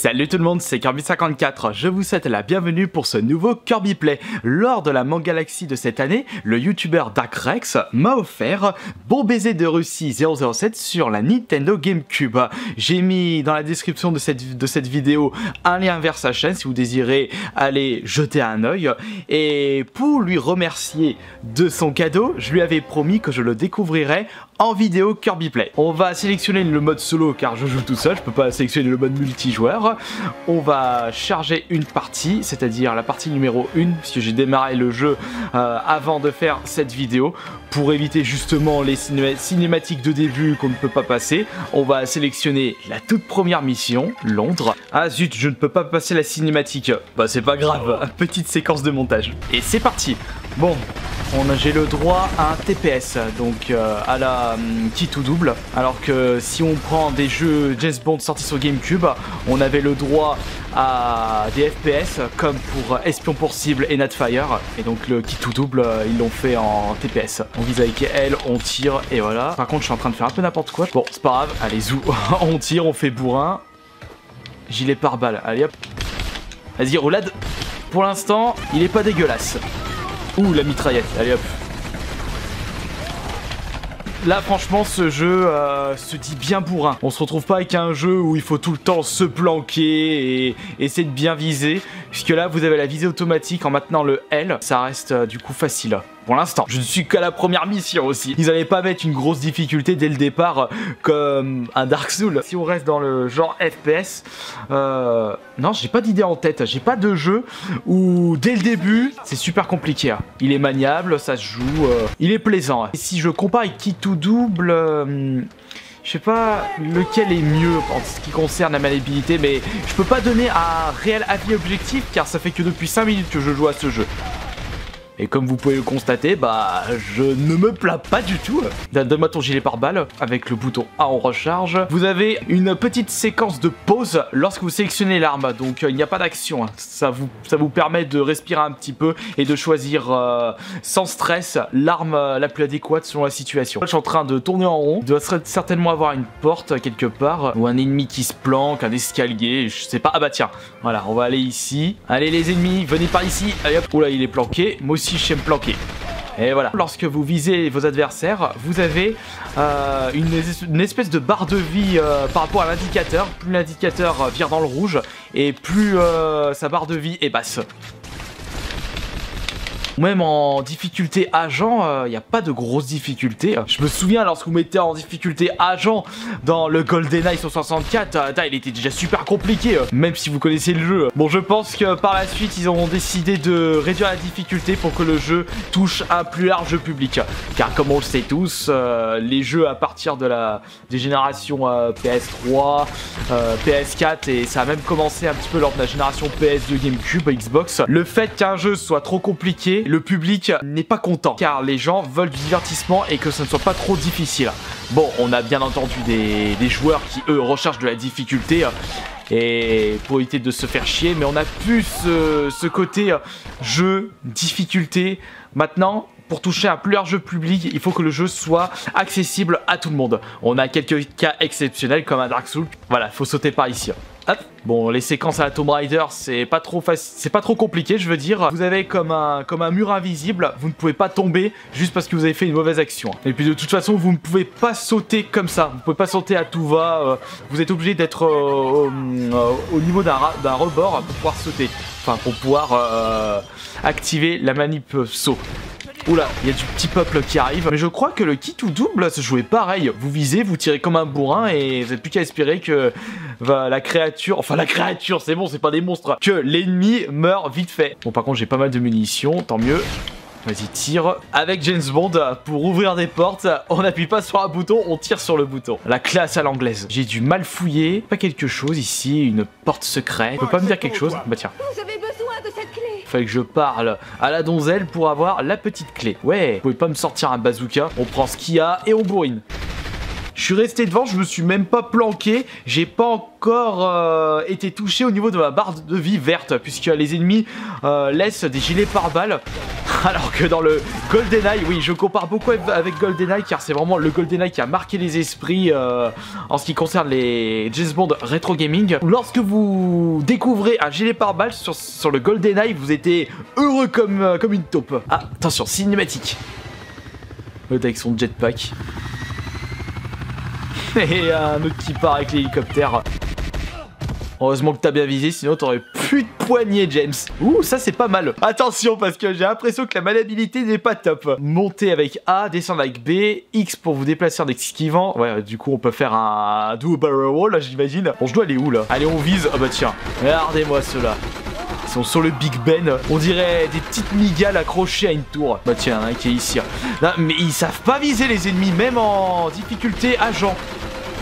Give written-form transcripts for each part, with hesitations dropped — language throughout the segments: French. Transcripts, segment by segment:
Salut tout le monde, c'est Kirby54, je vous souhaite la bienvenue pour ce nouveau Kirby Play. Lors de la Mangalaxy de cette année, le youtubeur Darkrex m'a offert Bon Baiser de Russie 007 sur la Nintendo GameCube. J'ai mis dans la description de cette vidéo un lien vers sa chaîne si vous désirez aller jeter un œil. Et pour lui remercier de son cadeau, je lui avais promis que je le découvrirais en vidéo Kirby Play. On va sélectionner le mode solo car je joue tout seul, je peux pas sélectionner le mode multijoueur. On va charger une partie, c'est-à-dire la partie numéro 1, puisque j'ai démarré le jeu avant de faire cette vidéo. Pour éviter justement les cinématiques de début qu'on ne peut pas passer, on va sélectionner la toute première mission, Londres. Ah zut, je ne peux pas passer la cinématique. Bah c'est pas grave, petite séquence de montage. Et c'est parti. Bon, j'ai le droit à un TPS, donc à la kit ou double. Alors que si on prend des jeux James Bond sortis sur GameCube, on avait le droit à des FPS comme pour Espion pour cible et Natfire. Et donc le kit ou double, ils l'ont fait en TPS. On vise avec elle, on tire et voilà. Par contre, je suis en train de faire un peu n'importe quoi. Bon, c'est pas grave, allez zou, on tire, on fait bourrin. Gilet pare-balles, allez hop. Vas-y, roulade. Pour l'instant, il est pas dégueulasse. Ouh, la mitraillette, allez hop. Là franchement ce jeu se dit bien bourrin. On se retrouve pas avec un jeu où il faut tout le temps se planquer et essayer de bien viser. Puisque là vous avez la visée automatique en maintenant le L. Ça reste du coup facile. Pour l'instant, je ne suis qu'à la première mission aussi. Ils n'allaient pas mettre une grosse difficulté dès le départ comme un Dark Souls. Si on reste dans le genre FPS, non, j'ai pas d'idée en tête. J'ai pas de jeu où dès le début, c'est super compliqué. Il est maniable, ça se joue, il est plaisant. Et si je compare avec Kit ou Double, je sais pas lequel est mieux en ce qui concerne la maniabilité, mais je peux pas donner un réel avis objectif car ça fait que depuis 5 minutes que je joue à ce jeu. Et comme vous pouvez le constater, bah je ne me plains pas du tout. Donne-moi ton gilet pare-balles avec le bouton A en recharge. Vous avez une petite séquence de pause lorsque vous sélectionnez l'arme. Donc il n'y a pas d'action. Ça vous permet de respirer un petit peu et de choisir sans stress l'arme la plus adéquate selon la situation. Je suis en train de tourner en rond. Il doit certainement avoir une porte quelque part. Ou un ennemi qui se planque, un escalier, je sais pas. Ah bah tiens, voilà, on va aller ici. Allez les ennemis, venez par ici. Allez hop, oula il est planqué. Moi aussi je sais me planquer. Et voilà. Lorsque vous visez vos adversaires, vous avez une espèce de barre de vie par rapport à l'indicateur. Plus l'indicateur vire dans le rouge et plus sa barre de vie est basse. Même en difficulté agent, il n'y a pas de grosses difficultés. Je me souviens lorsque vous mettez en difficulté agent dans le GoldenEye sur 64, il était déjà super compliqué, même si vous connaissez le jeu. Bon, je pense que par la suite, ils ont décidé de réduire la difficulté pour que le jeu touche un plus large public. Car comme on le sait tous, les jeux à partir des générations PS3, PS4, et ça a même commencé un petit peu lors de la génération PS2, GameCube, Xbox. Le fait qu'un jeu soit trop compliqué, le public n'est pas content car les gens veulent du divertissement et que ce ne soit pas trop difficile. Bon, on a bien entendu des joueurs qui eux recherchent de la difficulté et pour éviter de se faire chier, mais on a plus ce côté jeu, difficulté. Maintenant, pour toucher un plus large public, il faut que le jeu soit accessible à tout le monde. On a quelques cas exceptionnels comme un Dark Souls. Voilà, il faut sauter par ici. Hop. Bon, les séquences à la Tomb Raider, c'est pas trop compliqué, je veux dire. Vous avez comme un mur invisible, vous ne pouvez pas tomber juste parce que vous avez fait une mauvaise action. Et puis de toute façon, vous ne pouvez pas sauter comme ça. Vous ne pouvez pas sauter à tout va. Vous êtes obligé d'être au niveau d'un rebord pour pouvoir sauter. Enfin, pour pouvoir activer la manip saut. Oula, il y a du petit peuple qui arrive. Mais je crois que le kit ou double se jouait pareil. Vous visez, vous tirez comme un bourrin et vous n'avez plus qu'à espérer que la créature... Enfin la créature, c'est bon, c'est pas des monstres. Que l'ennemi meurt vite fait. Bon par contre j'ai pas mal de munitions, tant mieux. Vas-y, tire. Avec James Bond, pour ouvrir des portes, on n'appuie pas sur un bouton, on tire sur le bouton. La classe à l'anglaise. J'ai dû mal fouiller. Pas quelque chose ici, une porte secrète. Tu peux pas me dire quelque chose? Bah tiens. Vous avez besoin de cette clé. Fallait que je parle à la donzelle pour avoir la petite clé. Ouais, vous pouvez pas me sortir un bazooka. On prend ce qu'il y a et on bourrine. Je suis resté devant, je me suis même pas planqué, j'ai pas encore été touché au niveau de ma barre de vie verte, puisque les ennemis laissent des gilets pare-balles. Alors que dans le GoldenEye, oui, je compare beaucoup avec GoldenEye car c'est vraiment le GoldenEye qui a marqué les esprits en ce qui concerne les James Bond rétro gaming. Lorsque vous découvrez un gilet pare-balles sur le GoldenEye, vous étiez heureux comme une taupe. Ah, attention, cinématique. L'autre avec son jetpack. Et un autre qui part avec l'hélicoptère. Heureusement que t'as bien visé, sinon t'aurais plus de poignée, James. Ouh, ça c'est pas mal. Attention, parce que j'ai l'impression que la maniabilité n'est pas top. Monter avec A, descendre avec B, X pour vous déplacer en esquivant. Ouais, du coup, on peut faire un double barrel roll, là, j'imagine. Bon, je dois aller où, là? Allez, on vise. Ah bah tiens, regardez-moi ceux-là. Ils sont sur le Big Ben. On dirait des petites migales accrochées à une tour. Bah tiens, un qui est ici. Non, mais ils savent pas viser les ennemis, même en difficulté agent.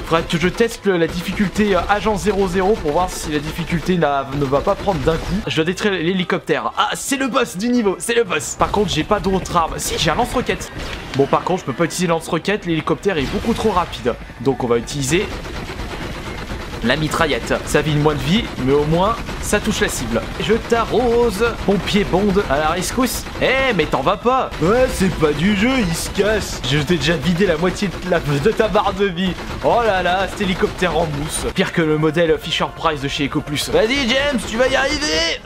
Faudrait que je teste la difficulté agent 00 pour voir si la difficulté ne va pas prendre d'un coup. Je dois détruire l'hélicoptère. Ah, c'est le boss du niveau, c'est le boss. Par contre, j'ai pas d'autre arme. Si, j'ai un lance-roquette. Bon, par contre, je peux pas utiliser le lance-roquette. L'hélicoptère est beaucoup trop rapide. Donc, on va utiliser la mitraillette. Ça vide moins de vie, mais au moins, ça touche la cible. Je t'arrose, pompier Bond à la rescousse. Eh, mais t'en vas pas. Ouais, c'est pas du jeu, il se casse. Je t'ai déjà vidé la moitié de ta barre de vie. Oh là là, cet hélicoptère en mousse. Pire que le modèle Fisher-Price de chez EcoPlus. Vas-y, James, tu vas y arriver.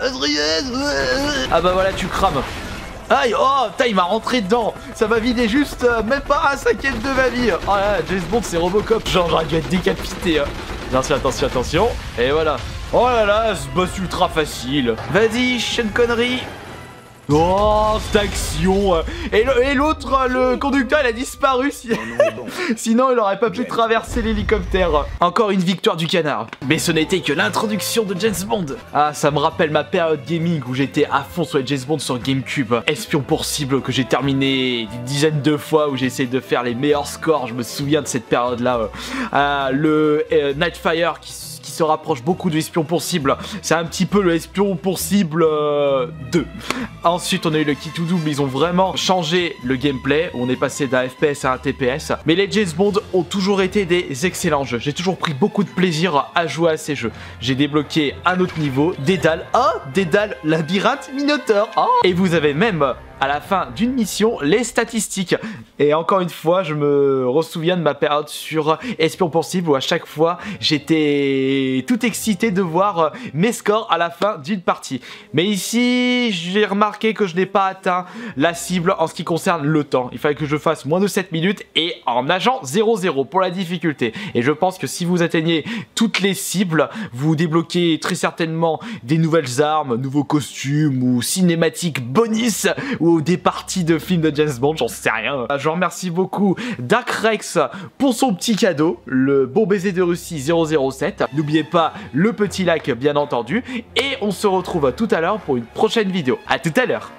Ah bah voilà, tu crames. Aïe, oh, putain, il m'a rentré dedans. Ça va vider juste même pas un cinquième de ma vie. Oh là là, James Bond, c'est Robocop. Genre, j'aurais dû être décapité. Attention, attention, attention. Et voilà. Oh là là, ce boss ultra facile. Vas-y, Sean Connery. Oh, cette action. Et l'autre, le conducteur, il a disparu. Sinon, il aurait pas pu traverser l'hélicoptère. Encore une victoire du canard. Mais ce n'était que l'introduction de James Bond. Ah, ça me rappelle ma période gaming où j'étais à fond sur les James Bond sur GameCube. Espion pour cible que j'ai terminé des dizaines de fois où j'ai essayé de faire les meilleurs scores. Je me souviens de cette période-là. Le Nightfire qui se rapproche beaucoup de Espion pour cible. C'est un petit peu le Espion pour cible 2. Ensuite, on a eu le Key to Double. Ils ont vraiment changé le gameplay. On est passé d'un FPS à un TPS. Mais les James Bond ont toujours été des excellents jeux. J'ai toujours pris beaucoup de plaisir à jouer à ces jeux. J'ai débloqué un autre niveau. Dédale. Ah, Dédale, labyrinthe, Minotaur. Ah. Et vous avez même à la fin d'une mission les statistiques. Et encore une fois, je me ressouviens de ma période sur Espion pour cible où à chaque fois j'étais tout excité de voir mes scores à la fin d'une partie. Mais ici, j'ai remarqué que je n'ai pas atteint la cible en ce qui concerne le temps. Il fallait que je fasse moins de 7 minutes et en agent 0-0 pour la difficulté. Et je pense que si vous atteignez toutes les cibles, vous débloquez très certainement des nouvelles armes, nouveaux costumes ou cinématiques bonus ou des parties de films de James Bond, j'en sais rien. Je remercie beaucoup Dark Rex pour son petit cadeau, le bon baiser de Russie 007. N'oubliez pas le petit like bien entendu et on se retrouve tout à l'heure pour une prochaine vidéo. À tout à l'heure.